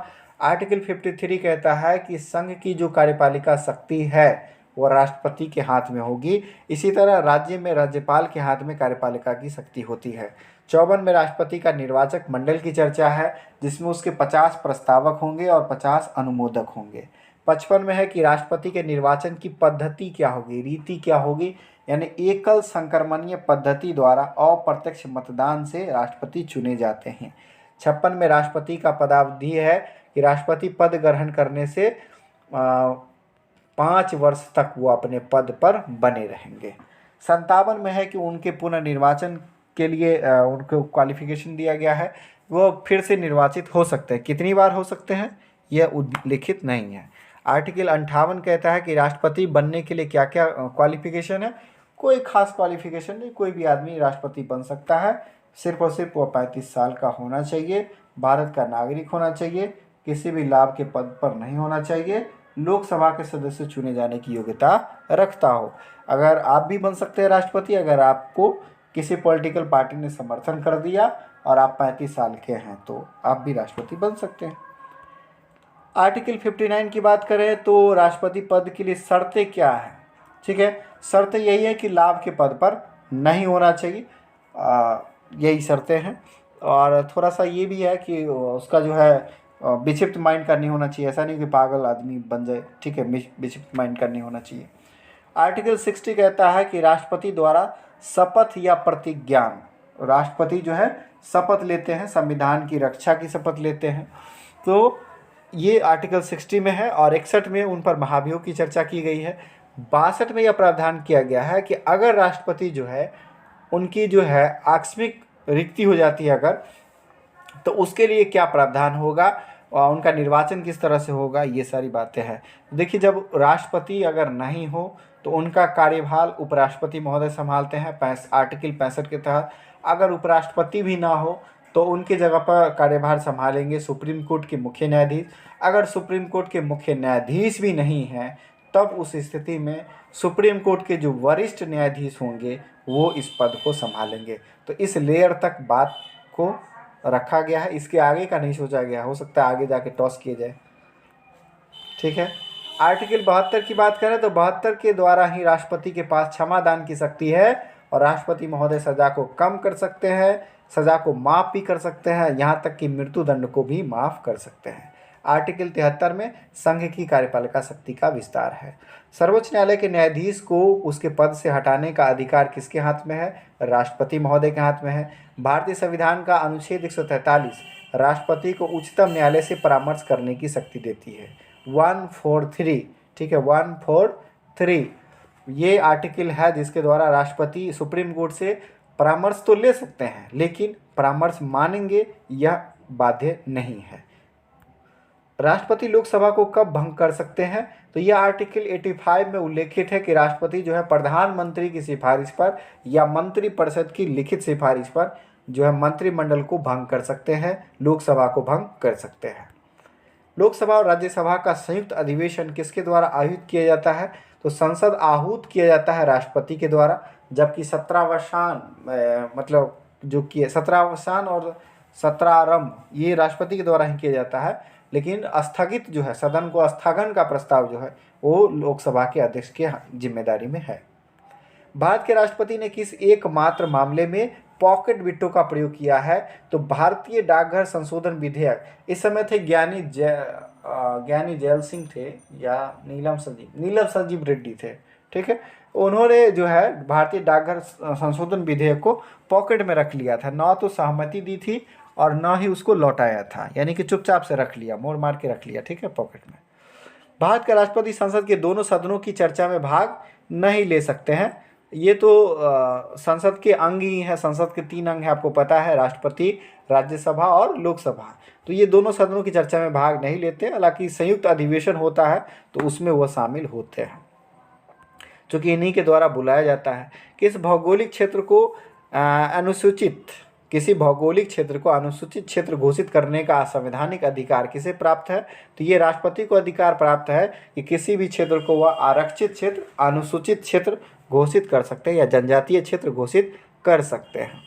आर्टिकल 53 कहता है कि संघ की जो कार्यपालिका शक्ति है वो राष्ट्रपति के हाथ में होगी। इसी तरह राज्य में राज्यपाल के हाथ में कार्यपालिका की शक्ति होती है। 54 में राष्ट्रपति का निर्वाचक मंडल की चर्चा है, जिसमें उसके 50 प्रस्तावक होंगे और 50 अनुमोदक होंगे। 55 में है कि राष्ट्रपति के निर्वाचन की पद्धति क्या होगी, रीति क्या होगी, यानी एकल संक्रमणीय पद्धति द्वारा अप्रत्यक्ष मतदान से राष्ट्रपति चुने जाते हैं। 56 में राष्ट्रपति का पदावधि है कि राष्ट्रपति पद ग्रहण करने से 5 वर्ष तक वो अपने पद पर बने रहेंगे। 57 में है कि उनके पुनर्निर्वाचन के लिए उनको क्वालिफिकेशन दिया गया है, वो फिर से निर्वाचित हो सकते हैं। कितनी बार हो सकते हैं यह उल्लिखित नहीं है। आर्टिकल 58 कहता है कि राष्ट्रपति बनने के लिए क्या क्या क्वालिफिकेशन है। कोई खास क्वालिफिकेशन नहीं, कोई भी आदमी राष्ट्रपति बन सकता है, सिर्फ और सिर्फ वो 35 साल का होना चाहिए, भारत का नागरिक होना चाहिए, किसी भी लाभ के पद पर नहीं होना चाहिए, लोकसभा के सदस्य चुने जाने की योग्यता रखता हो। अगर आप भी बन सकते हैं राष्ट्रपति, अगर आपको किसी पॉलिटिकल पार्टी ने समर्थन कर दिया और आप 35 साल के हैं तो आप भी राष्ट्रपति बन सकते हैं। आर्टिकल 59 की बात करें तो राष्ट्रपति पद के लिए शर्तें क्या है? ठीक है, शर्तें यही है कि लाभ के पद पर नहीं होना चाहिए, यही शर्तें हैं। और थोड़ा सा ये भी है कि उसका जो है विक्षिप्त माइंड का नहीं होना चाहिए, ऐसा नहीं कि पागल आदमी बन जाए, ठीक है, विक्षिप्त माइंड का नहीं होना चाहिए। आर्टिकल 60 कहता है कि राष्ट्रपति द्वारा शपथ या प्रतिज्ञान, राष्ट्रपति जो है शपथ लेते हैं, संविधान की रक्षा की शपथ लेते हैं, तो ये आर्टिकल 60 में है। और 61 में उन पर महाभियोग की चर्चा की गई है। 62 में यह प्रावधान किया गया है कि अगर राष्ट्रपति जो है उनकी जो है आकस्मिक रिक्ति हो जाती है अगर, तो उसके लिए क्या प्रावधान होगा और उनका निर्वाचन किस तरह से होगा, ये सारी बातें हैं। देखिए, जब राष्ट्रपति अगर नहीं हो तो उनका कार्यभार उपराष्ट्रपति महोदय संभालते हैं आर्टिकल 65 के तहत। अगर उपराष्ट्रपति भी ना हो तो उनके जगह पर कार्यभार संभालेंगे सुप्रीम कोर्ट के मुख्य न्यायाधीश। अगर सुप्रीम कोर्ट के मुख्य न्यायाधीश भी नहीं हैं तब उस स्थिति में सुप्रीम कोर्ट के जो वरिष्ठ न्यायाधीश होंगे वो इस पद को संभालेंगे। तो इस लेयर तक बात को रखा गया है, इसके आगे का नहीं सोचा गया, हो सकता है आगे जाके टॉस किए जाए। ठीक है, आर्टिकल 72 की बात करें तो 72 के द्वारा ही राष्ट्रपति के पास क्षमा दान की शक्ति है और राष्ट्रपति महोदय सजा को कम कर सकते हैं, सजा को माफ़ भी कर सकते हैं, यहाँ तक कि मृत्यु दंड को भी माफ़ कर सकते हैं। आर्टिकल 73 में संघ की कार्यपालिका शक्ति का विस्तार है। सर्वोच्च न्यायालय के न्यायाधीश को उसके पद से हटाने का अधिकार किसके हाथ में है? राष्ट्रपति महोदय के हाथ में है। भारतीय संविधान का अनुच्छेद 143 राष्ट्रपति को उच्चतम न्यायालय से परामर्श करने की शक्ति देती है। 143, ठीक है, 143 ये आर्टिकल है जिसके द्वारा राष्ट्रपति सुप्रीम कोर्ट से परामर्श तो ले सकते हैं लेकिन परामर्श मानेंगे यह बाध्य नहीं है। राष्ट्रपति लोकसभा को कब भंग कर सकते हैं? तो यह आर्टिकल 85 में उल्लेखित है कि राष्ट्रपति जो है प्रधानमंत्री की सिफारिश पर या मंत्रिपरिषद की लिखित सिफारिश पर जो है मंत्रिमंडल को भंग कर सकते हैं, लोकसभा को भंग कर सकते हैं। लोकसभा और राज्यसभा का संयुक्त अधिवेशन किसके द्वारा आयोजित किया जाता है? तो संसद आहूत किया जाता है राष्ट्रपति के द्वारा, जबकि 17वां मतलब जो कि 17वां और 17वां ये राष्ट्रपति के द्वारा ही किया जाता है, लेकिन स्थगित जो है सदन को स्थगन का प्रस्ताव जो है वो लोकसभा के अध्यक्ष की जिम्मेदारी में है। भारत के राष्ट्रपति ने किस एकमात्र मामले में पॉकेट विटो का प्रयोग किया है? तो भारतीय डाकघर संशोधन विधेयक, इस समय थे ज्ञानी जैल सिंह थे या नीलम संजीव रेड्डी थे, ठीक है, उन्होंने जो है भारतीय डाकघर संशोधन विधेयक को पॉकेट में रख लिया था, ना तो सहमति दी थी और ना ही उसको लौटाया था, यानी कि चुपचाप से रख लिया, मोड़ मार के रख लिया, ठीक है, पॉकेट में। भारत का राष्ट्रपति संसद के दोनों सदनों की चर्चा में भाग नहीं ले सकते हैं। ये तो संसद के अंग ही हैं, संसद के 3 अंग हैं, आपको पता है, राष्ट्रपति, राज्यसभा और लोकसभा। तो ये दोनों सदनों की चर्चा में भाग नहीं लेते, हालांकि संयुक्त अधिवेशन होता है तो उसमें वह शामिल होते हैं, जो कि इन्हीं के द्वारा बुलाया जाता है। किसी भौगोलिक क्षेत्र को अनुसूचित क्षेत्र घोषित करने का संवैधानिक अधिकार किसे प्राप्त है? तो ये राष्ट्रपति को अधिकार प्राप्त है कि किसी भी क्षेत्र को वह आरक्षित क्षेत्र, अनुसूचित क्षेत्र घोषित कर सकते हैं या जनजातीय क्षेत्र घोषित कर सकते हैं।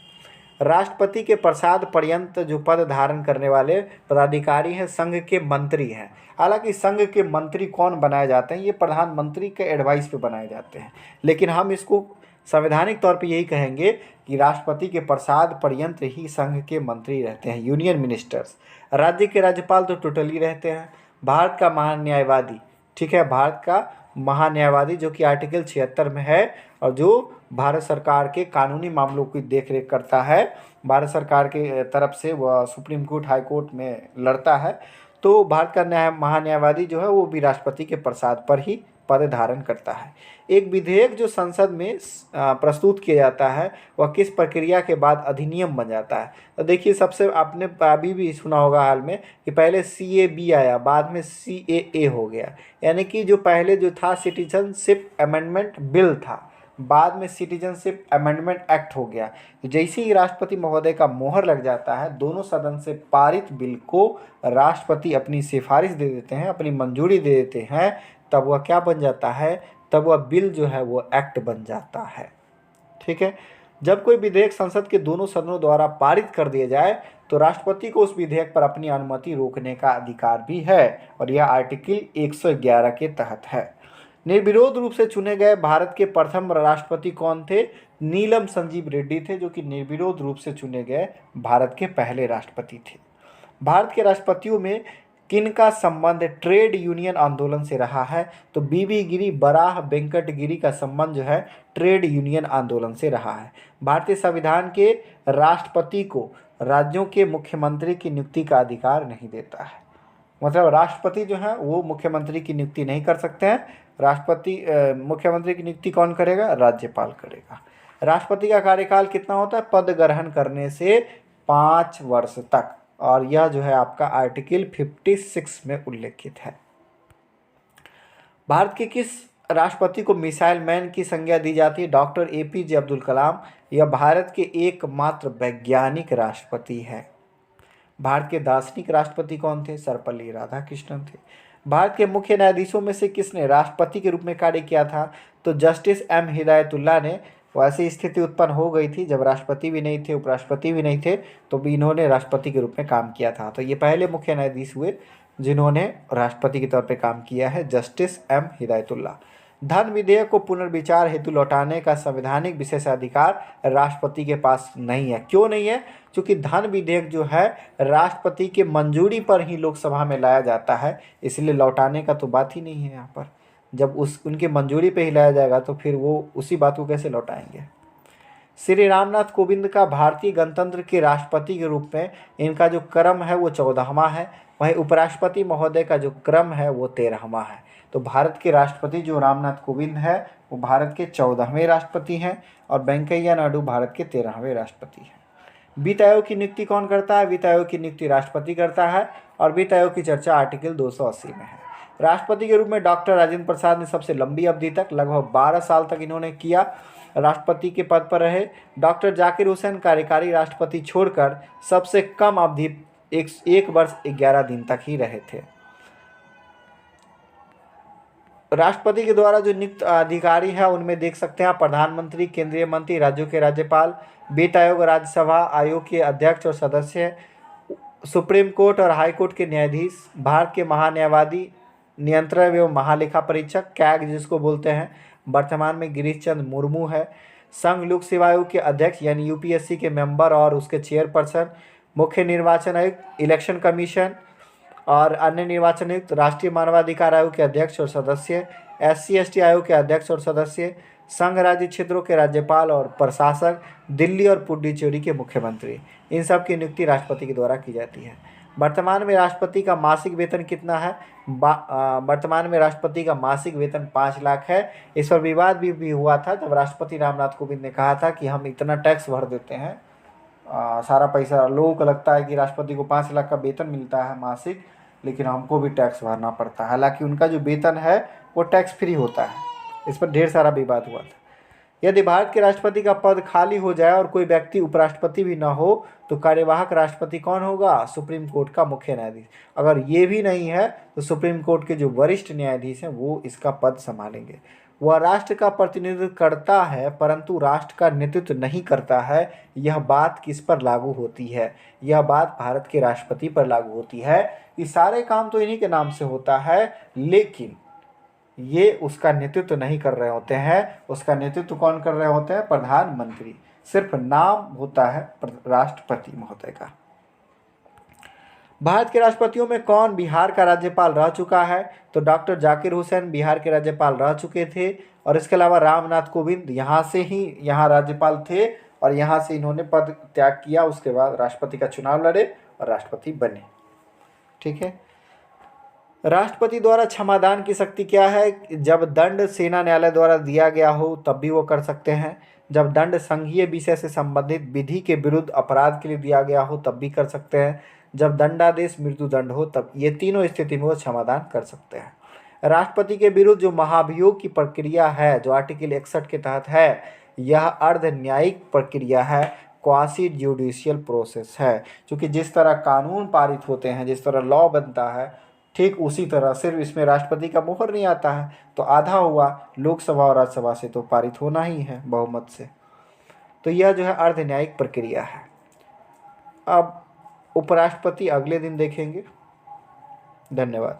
राष्ट्रपति के प्रसाद पर्यंत जो पद धारण करने वाले पदाधिकारी हैं संघ के मंत्री हैं। हालांकि संघ के मंत्री कौन बनाए जाते हैं? ये प्रधानमंत्री के एडवाइस पे बनाए जाते हैं, लेकिन हम इसको संवैधानिक तौर पे यही कहेंगे कि राष्ट्रपति के प्रसाद पर्यंत ही संघ के मंत्री रहते हैं, यूनियन मिनिस्टर्स। राज्य के राज्यपाल तो टोटली रहते हैं। भारत का महान्यायवादी, ठीक है, भारत का महान्यायवादी जो कि आर्टिकल 76 में है और जो भारत सरकार के कानूनी मामलों की देखरेख करता है, भारत सरकार के तरफ से वह सुप्रीम कोर्ट, हाई कोर्ट में लड़ता है। तो भारत का महान्यायवादी जो है वो भी राष्ट्रपति के प्रसाद पर ही पद धारण करता है। एक विधेयक जो संसद में प्रस्तुत किया जाता है वह किस प्रक्रिया के बाद अधिनियम बन जाता है? तो देखिए, सबसे आपने अभी भी सुना होगा हाल में कि पहले CAB आया, बाद में CAA हो गया, यानी कि जो पहले जो था सिटीजनशिप अमेंडमेंट बिल था, बाद में सिटीजनशिप अमेंडमेंट एक्ट हो गया। तो जैसे ही राष्ट्रपति महोदय का मोहर लग जाता है, दोनों सदन से पारित बिल को राष्ट्रपति अपनी सिफारिश दे देते हैं, अपनी मंजूरी दे देते हैं, तब वह क्या बन जाता है, तब वह बिल जो है वो एक्ट बन जाता है। ठीक है। जब कोई विधेयक संसद के दोनों सदनों द्वारा पारित कर दिया जाए तो राष्ट्रपति को उस विधेयक पर अपनी अनुमति रोकने का अधिकार भी है, और यह आर्टिकल 111 के तहत है। निर्विरोध रूप से चुने गए भारत के प्रथम राष्ट्रपति कौन थे? नीलम संजीव रेड्डी थे, जो कि निर्विरोध रूप से चुने गए भारत के पहले राष्ट्रपति थे। भारत के राष्ट्रपतियों में किनका संबंध ट्रेड यूनियन आंदोलन से रहा है? तो बीबी गिरी, बराह वेंकट गिरी का संबंध जो है ट्रेड यूनियन आंदोलन से रहा है। भारतीय संविधान के राष्ट्रपति को राज्यों के मुख्यमंत्री की नियुक्ति का अधिकार नहीं देता है। मतलब राष्ट्रपति जो है वो मुख्यमंत्री की नियुक्ति नहीं कर सकते हैं। मुख्यमंत्री की नियुक्ति कौन करेगा? राज्यपाल करेगा। राष्ट्रपति का कार्यकाल कितना होता है? पद ग्रहण करने से 5 वर्ष तक, और यह जो है आपका आर्टिकल 56 में उल्लेखित है। भारत के किस राष्ट्रपति को मिसाइल मैन की संज्ञा दी जाती है? Doctor APJ Abdul Kalam. यह भारत के एकमात्र वैज्ञानिक राष्ट्रपति हैं। भारत के दार्शनिक राष्ट्रपति कौन थे? सर्वपल्ली राधाकृष्णन थे। भारत के मुख्य न्यायाधीशों में से किसने राष्ट्रपति के रूप में कार्य किया था? तो जस्टिस M हिदायतुल्लाह ने। वैसी स्थिति उत्पन्न हो गई थी जब राष्ट्रपति भी नहीं थे, उपराष्ट्रपति भी नहीं थे, तो भी इन्होंने राष्ट्रपति के रूप में काम किया था। तो ये पहले मुख्य न्यायाधीश हुए जिन्होंने राष्ट्रपति के तौर पे काम किया है, जस्टिस M हिदायतुल्लाह। धन विधेयक को पुनर्विचार हेतु लौटाने का संवैधानिक विशेषाधिकार राष्ट्रपति के पास नहीं है। क्यों नहीं है? क्योंकि धन विधेयक जो है राष्ट्रपति के मंजूरी पर ही लोकसभा में लाया जाता है, इसलिए लौटाने का तो बात ही नहीं है यहाँ पर। जब उनके मंजूरी पे ही लाया जाएगा तो फिर वो उसी बात को कैसे लौटाएंगे। श्री रामनाथ कोविंद का भारतीय गणतंत्र के राष्ट्रपति के रूप में इनका जो क्रम है वो 14वां है। वहीं उपराष्ट्रपति महोदय का जो क्रम है वो 13वां है। तो भारत के राष्ट्रपति जो रामनाथ कोविंद है वो भारत के 14वें राष्ट्रपति हैं, और वेंकैया नायडू भारत के 13वें राष्ट्रपति हैं। वित्त आयोग की नियुक्ति कौन करता है? वित्त आयोग की नियुक्ति राष्ट्रपति करता है, और वित्त आयोग की चर्चा आर्टिकल 280 में है। राष्ट्रपति के रूप में डॉक्टर राजेंद्र प्रसाद ने सबसे लंबी अवधि तक, लगभग 12 साल तक इन्होंने किया, राष्ट्रपति के पद पर रहे। डॉक्टर जाकिर हुसैन कार्यकारी राष्ट्रपति छोड़कर सबसे कम अवधि 1 वर्ष 11 दिन तक ही रहे थे। राष्ट्रपति के द्वारा जो नियुक्त अधिकारी है उनमें देख सकते हैं प्रधानमंत्री, केंद्रीय मंत्री, राज्यों के राज्यपाल, वित्त आयोग, राज्यसभा आयोग के अध्यक्ष और सदस्य, सुप्रीम कोर्ट और हाई कोर्ट के न्यायाधीश, भारत के महान्यायवादी, नियंत्रक एवं महालेखा परीक्षक, कैग जिसको बोलते हैं, वर्तमान में गिरीश चंद्र मुर्मू है, संघ लोक सेवा आयोग के अध्यक्ष यानी UPSC के मेंबर और उसके चेयरपर्सन, मुख्य निर्वाचन आयुक्त, इलेक्शन कमीशन और अन्य निर्वाचन आयुक्त, राष्ट्रीय मानवाधिकार आयोग के अध्यक्ष और सदस्य, SC/ST आयोग के अध्यक्ष और सदस्य, संघ राज्य क्षेत्रों के राज्यपाल और प्रशासक, दिल्ली और पुडुचेरी के मुख्यमंत्री, इन सब की नियुक्ति राष्ट्रपति के द्वारा की जाती है। वर्तमान में राष्ट्रपति का मासिक वेतन कितना है? वर्तमान में राष्ट्रपति का मासिक वेतन 5 लाख है। इस पर विवाद भी हुआ था जब राष्ट्रपति रामनाथ कोविंद ने कहा था कि हम इतना टैक्स भर देते हैं, सारा पैसा, लोगों को लगता है कि राष्ट्रपति को 5 लाख का वेतन मिलता है मासिक, लेकिन हमको भी टैक्स भरना पड़ता है। हालांकि उनका जो वेतन है वो टैक्स फ्री होता है। इस पर ढेर सारा विवाद हुआ था। यदि भारत के राष्ट्रपति का पद खाली हो जाए और कोई व्यक्ति उपराष्ट्रपति भी न हो तो कार्यवाहक राष्ट्रपति कौन होगा? सुप्रीम कोर्ट का मुख्य न्यायाधीश। अगर ये भी नहीं है तो सुप्रीम कोर्ट के जो वरिष्ठ न्यायाधीश हैं वो इसका पद संभालेंगे। वह राष्ट्र का प्रतिनिधित्व करता है परंतु राष्ट्र का नेतृत्व नहीं करता है। यह बात किस पर लागू होती है? यह बात भारत के राष्ट्रपति पर लागू होती है कि सारे काम तो इन्हीं के नाम से होता है, लेकिन ये उसका नेतृत्व नहीं कर रहे होते हैं। उसका नेतृत्व कौन कर रहे होते हैं? प्रधानमंत्री। सिर्फ नाम होता है राष्ट्रपति महोदय का। भारत के राष्ट्रपतियों में कौन बिहार का राज्यपाल रह चुका है? तो डॉक्टर जाकिर हुसैन बिहार के राज्यपाल रह चुके थे, और इसके अलावा रामनाथ कोविंद यहाँ से ही यहाँ राज्यपाल थे और यहाँ से इन्होंने पद त्याग किया। उसके बाद राष्ट्रपति का चुनाव लड़े और राष्ट्रपति बने। ठीक है। राष्ट्रपति द्वारा क्षमादान की शक्ति क्या है? जब दंड सेना न्यायालय द्वारा दिया गया हो तब भी वो कर सकते हैं। जब दंड संघीय विषय से संबंधित विधि के विरुद्ध अपराध के लिए दिया गया हो तब भी कर सकते हैं। जब दंडादेश मृत्युदंड हो तब, ये तीनों स्थिति में वो क्षमादान कर सकते हैं। राष्ट्रपति के विरुद्ध जो महाभियोग की प्रक्रिया है, जो आर्टिकल 61 के तहत है, यह अर्ध न्यायिक प्रक्रिया है, क्वासी जुडिशियल प्रोसेस है। क्योंकि जिस तरह कानून पारित होते हैं, जिस तरह लॉ बनता है, ठीक उसी तरह सिर्फ इसमें राष्ट्रपति का मुहर नहीं आता है, तो आधा हुआ लोकसभा और राज्यसभा से तो पारित होना ही है बहुमत से। तो यह जो है अर्ध न्यायिक प्रक्रिया है। अब उपराष्ट्रपति अगले दिन देखेंगे। धन्यवाद।